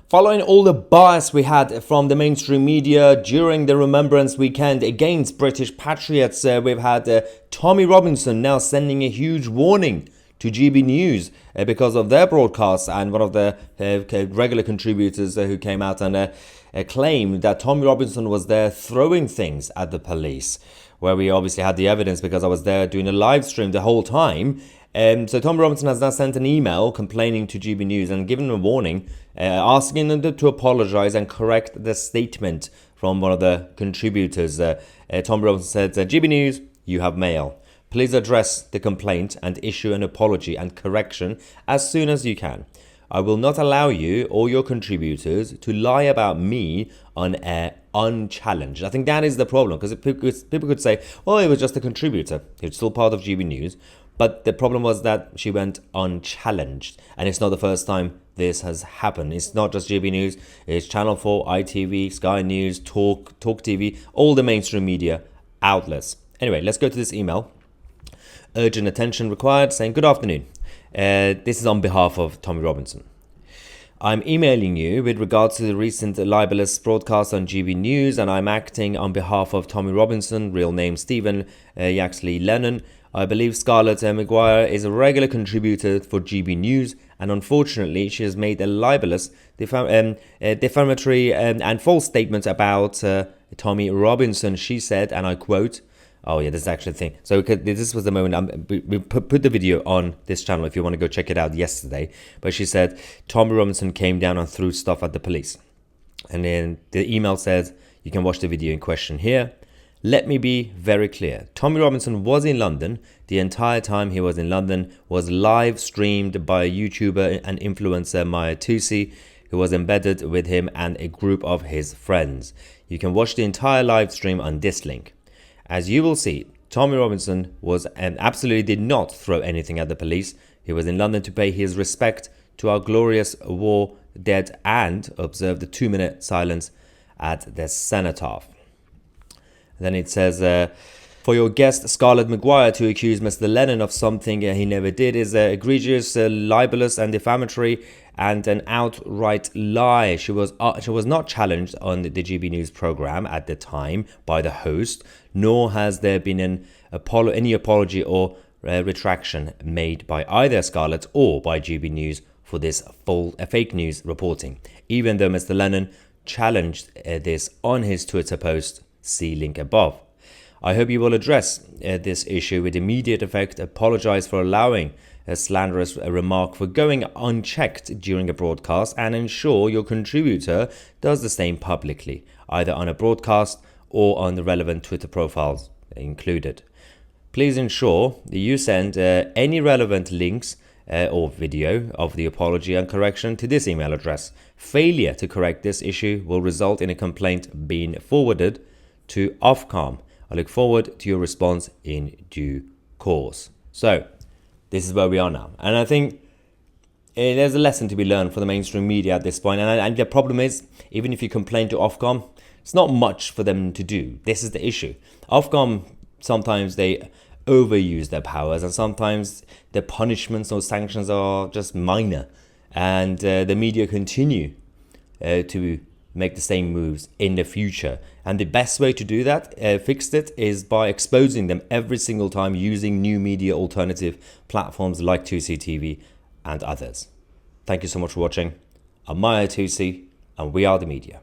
Following all the bias we had from the mainstream media during the Remembrance Weekend against British patriots, we've had Tommy Robinson now sending a huge warning to GB News because of their broadcast, and one of the regular contributors who came out and claimed that Tommy Robinson was there throwing things at the police, where we obviously had the evidence because I was there doing a live stream the whole time. So Tom Robinson has now sent an email complaining to GB News and given a warning, asking them to apologise and correct the statement from one of the contributors. Tom Robinson said, GB News, you have mail. Please address the complaint and issue an apology and correction as soon as you can. I will not allow you or your contributors to lie about me on air unchallenged. I think that is the problem, because people could say, well, it was just a contributor. It's still part of GB News. But the problem was that she went unchallenged. And it's not the first time this has happened. It's not just GB News. It's Channel 4, ITV, Sky News, Talk TV, all the mainstream media outlets. Anyway, let's go to this email. Urgent attention required, saying, good afternoon. This is on behalf of Tommy Robinson. I'm emailing you with regards to the recent libelous broadcast on GB News, and I'm acting on behalf of Tommy Robinson, real name Stephen Yaxley Lennon. I believe Scarlett Maguire is a regular contributor for GB News, and unfortunately she has made a libelous, defamatory and false statement about Tommy Robinson. She said, and I quote, oh yeah, this is actually the thing. So this was the moment, we put the video on this channel if you want to go check it out yesterday. But she said, Tommy Robinson came down and threw stuff at the police. And then the email says, you can watch the video in question here. Let me be very clear. Tommy Robinson was in London. The entire time he was in London was live streamed by a YouTuber and influencer, Tousi, who was embedded with him and a group of his friends. You can watch the entire live stream on this link. As you will see, Tommy Robinson was and absolutely did not throw anything at the police. He was in London to pay his respect to our glorious war dead and observe the 2-minute silence at the cenotaph. Then it says, for your guest Scarlett Maguire to accuse Mr. Lennon of something he never did is egregious, libelous and defamatory and an outright lie. She was not challenged on the GB News programme at the time by the host, nor has there been any apology or retraction made by either Scarlett or by GB News for this fake news reporting, even though Mr. Lennon challenged this on his Twitter post. See link above. I hope you will address this issue with immediate effect, apologize for allowing a slanderous remark for going unchecked during a broadcast, and ensure your contributor does the same publicly, either on a broadcast or on the relevant Twitter profiles included. Please ensure that you send any relevant links or video of the apology and correction to this email address. Failure to correct this issue will result in a complaint being forwarded to Ofcom. I look forward to your response in due course. So, this is where we are now. And I think there's a lesson to be learned for the mainstream media at this point. And the problem is, even if you complain to Ofcom, it's not much for them to do. This is the issue. Ofcom, sometimes they overuse their powers, and sometimes the punishments or sanctions are just minor. And the media continue to make the same moves in the future. And the best way to do that, fix it, is by exposing them every single time using new media alternative platforms like Tousi TV and others. Thank you so much for watching. I'm Tousi, and we are the media.